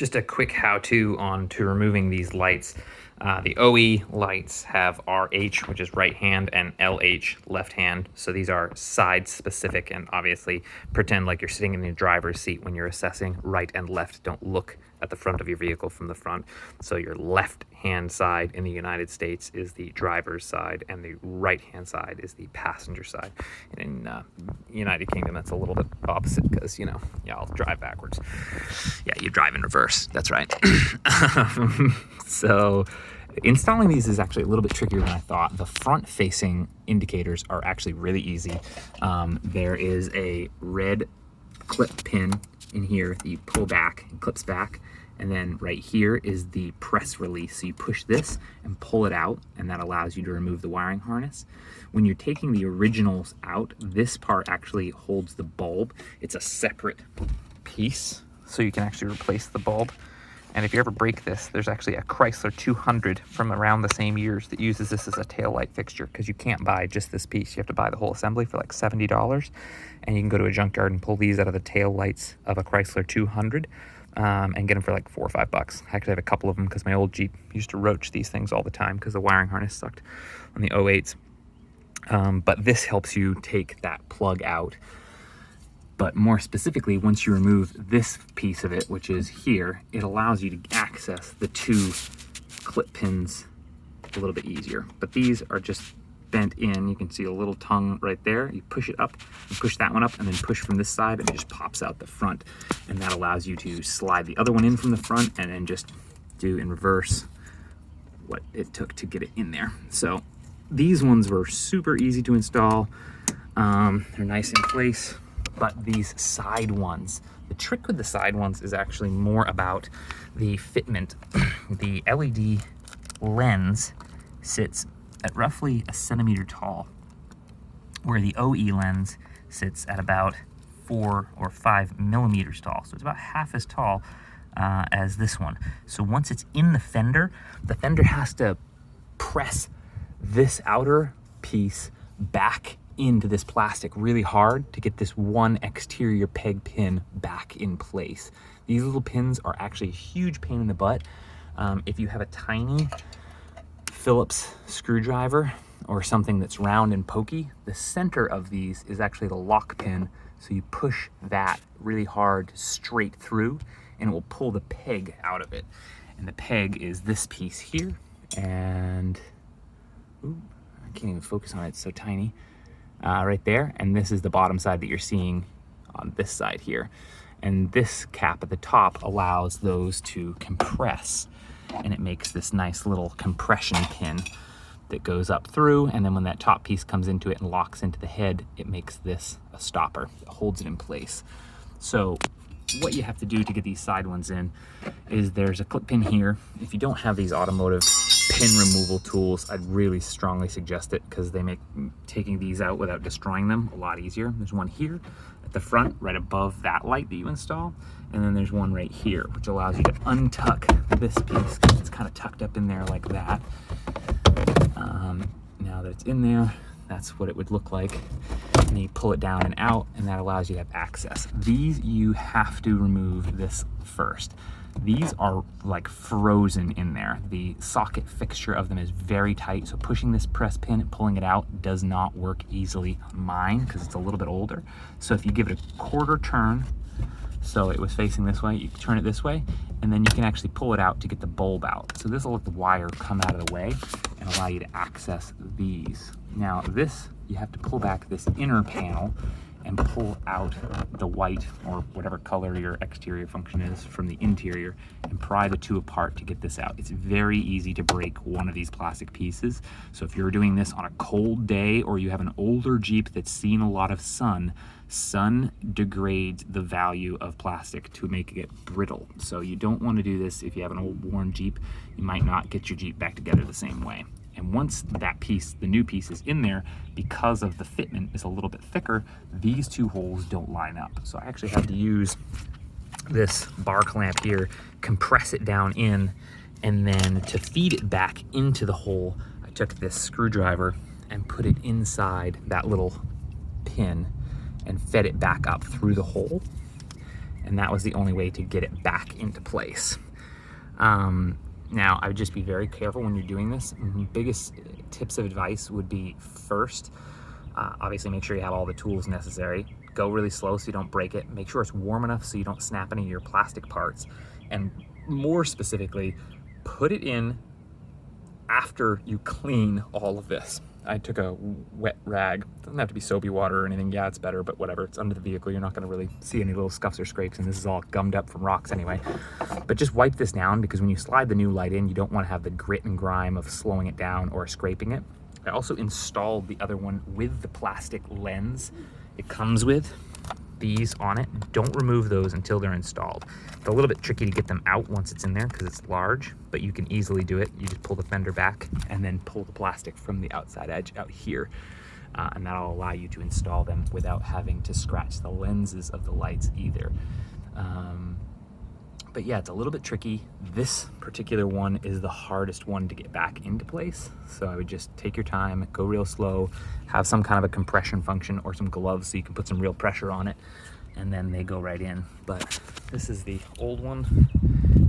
Just a quick how-to on removing these lights. The OE lights have RH, which is right hand, and LH, left hand. So these are side specific, and obviously pretend like you're sitting in the driver's seat when you're assessing. Right and left don't look at the front of your vehicle from the front. So your left hand side in the United States is the driver's side, and the right hand side is the passenger side. And in United Kingdom, that's a little bit opposite because, you know, y'all drive backwards. Yeah, you drive in reverse. That's right. So installing these is actually a little bit trickier than I thought. The front-facing indicators are actually really easy. There is a red clip pin in here that you pull back and clips back, and then right here is the press release. So you push this and pull it out, and that allows you to remove the wiring harness. When you're taking the originals out, this part actually holds the bulb. It's a separate piece, so you can actually replace the bulb. And if you ever break this, there's actually a Chrysler 200 from around the same years that uses this as a taillight fixture, because you can't buy just this piece. You have to buy the whole assembly for like $70. And you can go to a junkyard and pull these out of the tail lights of a Chrysler 200 and get them for like $4 or $5. I actually have a couple of them because my old Jeep used to roach these things all the time because the wiring harness sucked on the 08s. But this helps you take that plug out. But more specifically, once you remove this piece of it, which is here, it allows you to access the two clip pins a little bit easier. But these are just bent in. You can see a little tongue right there. You push it up, you push that one up, and then push from this side, and it just pops out the front. And that allows you to slide the other one in from the front and then just do in reverse what it took to get it in there. So these ones were super easy to install. They're nice in place. But these side ones, the trick with the side ones is actually more about the fitment. The LED lens sits at roughly a centimeter tall, where the OE lens sits at about 4 or 5 millimeters tall. So it's about half as tall as this one. So once it's in the fender has to press this outer piece back into this plastic really hard to get this one exterior peg pin back in place. These little pins are actually a huge pain in the butt. If you have a tiny Phillips screwdriver or something that's round and pokey, the center of these is actually the lock pin. So you push that really hard straight through and it will pull the peg out of it. And the peg is this piece here. And ooh, I can't even focus on it, it's so tiny. Right there, and this is the bottom side that you're seeing on this side here. And this cap at the top allows those to compress, and it makes this nice little compression pin that goes up through, and then when that top piece comes into it and locks into the head, it makes this a stopper. It holds it in place. So what you have to do to get these side ones in is there's a clip pin here. If you don't have these automotive pin removal tools, I'd really strongly suggest it because they make taking these out without destroying them a lot easier. There's one here at the front, right above that light that you install, and then there's one right here, which allows you to untuck this piece because it's kind of tucked up in there like that. Now that it's in there, that's what it would look like. And then you pull it down and out, and that allows you to have access. These, you have to remove this first. These are like frozen in there. The socket fixture of them is very tight, so pushing this press pin and pulling it out does not work easily on mine because it's a little bit older. So if you give it a quarter turn, so it was facing this way, you turn it this way, and then you can actually pull it out to get the bulb out. So this will let the wire come out of the way and allow you to access these. Now this, you have to pull back this inner panel and pull out the white or whatever color your exterior function is from the interior and pry the two apart to get this out. It's very easy to break one of these plastic pieces. So if you're doing this on a cold day or you have an older Jeep that's seen a lot of sun degrades the value of plastic to make it brittle. So you don't want to do this if you have an old worn Jeep. You might not get your Jeep back together the same way. And once that piece, the new piece, is in there, because of the fitment is a little bit thicker, these two holes don't line up. So I actually had to use this bar clamp here, compress it down in, and then to feed it back into the hole, I took this screwdriver and put it inside that little pin and fed it back up through the hole. and that was the only way to get it back into place. Now, I would just be very careful when you're doing this. Biggest tips of advice would be, first, obviously make sure you have all the tools necessary. Go really slow so you don't break it. Make sure it's warm enough so you don't snap any of your plastic parts. And more specifically, put it in after you clean all of this. I took a wet rag. Doesn't have to be soapy water or anything. Yeah, it's better, but whatever. It's under the vehicle. You're not going to really see any little scuffs or scrapes, and this is all gummed up from rocks anyway. But just wipe this down, because when you slide the new light in, you don't want to have the grit and grime of slowing it down or scraping it. I also installed the other one with the plastic lens it comes with. These on it. Don't remove those until they're installed. It's a little bit tricky to get them out once it's in there because it's large, but you can easily do it. You just pull the fender back and then pull the plastic from the outside edge out here. And that'll allow you to install them without having to scratch the lenses of the lights either. But yeah, it's a little bit tricky. This particular one is the hardest one to get back into place. So I would just take your time, go real slow, have some kind of a compression function or some gloves so you can put some real pressure on it, and then they go right in. But this is the old one.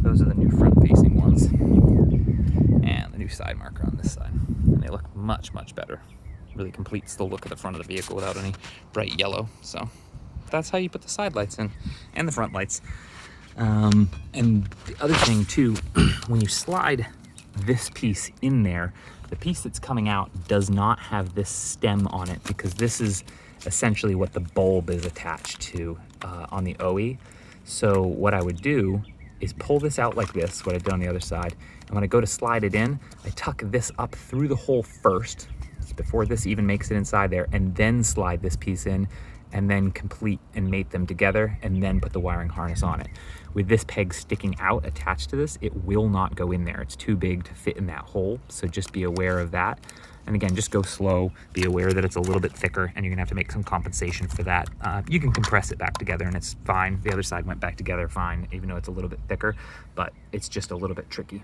Those are the new front-facing ones. And the new side marker on this side. And they look much, much better. Really completes the look of the front of the vehicle without any bright yellow. So that's how you put the side lights in, and the front lights. And the other thing too, when you slide this piece in there, the piece that's coming out does not have this stem on it, because this is essentially what the bulb is attached to on the OE. So what I would do is pull this out like this, what I did on the other side, and when I go to slide it in, I tuck this up through the hole first, before this even makes it inside there, and then slide this piece in, and then complete and mate them together, and then put the wiring harness on it. With this peg sticking out attached to this, it will not go in there. It's too big to fit in that hole, so just be aware of that. And again, just go slow, be aware that it's a little bit thicker, and you're gonna have to make some compensation for that. You can compress it back together and it's fine. The other side went back together fine, even though it's a little bit thicker, but it's just a little bit tricky.